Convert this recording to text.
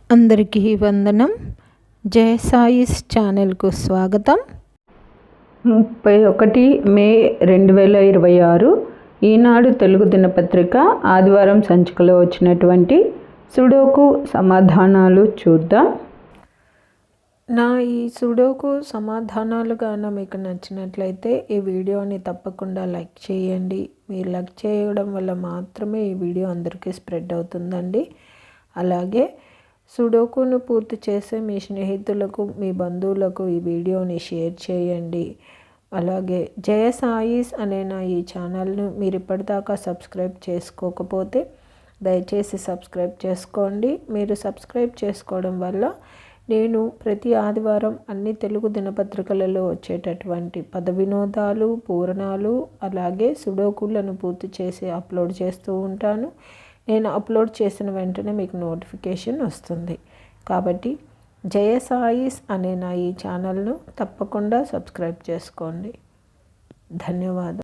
అందరికీ వందనం. జయ సాయిస్ ఛానల్కు స్వాగతం. 31 మే 2026 ఈనాడు తెలుగు దినపత్రిక ఆదివారం సంచికలో వచ్చినటువంటి సుడోకు సమాధానాలు చూద్దాం. నా ఈ సుడోకు సమాధానాలు గాన మీకు నచ్చినట్లయితే ఈ వీడియోని తప్పకుండా లైక్ చేయండి. మీరు లైక్ చేయడం వల్ల మాత్రమే ఈ వీడియో అందరికీ స్ప్రెడ్ అవుతుందండి. అలాగే సుడోకును పూర్తి చేసే మీ స్నేహితులకు, మీ బంధువులకు ఈ వీడియోని షేర్ చేయండి. అలాగే జయ సాయిస్ అనే నా ఈ ఛానల్ను మీరు ఇప్పటిదాకా సబ్స్క్రైబ్ చేసుకోకపోతే దయచేసి సబ్స్క్రైబ్ చేసుకోండి. మీరు సబ్స్క్రైబ్ చేసుకోవడం వల్ల నేను ప్రతి ఆదివారం అన్ని తెలుగు దినపత్రికలలో వచ్చేటటువంటి పద వినోదాలు, పూరణాలు, అలాగే సుడోకులను పూర్తి చేసి అప్లోడ్ చేస్తూ ఉంటాను. నేను అప్లోడ్ చేసిన వెంటనే మీకు నోటిఫికేషన్ వస్తుంది. కాబట్టి జయ సాయిస్ అనే నా ఈ ఛానల్ను తప్పకుండా సబ్స్క్రైబ్ చేసుకోండి. ధన్యవాదాలు.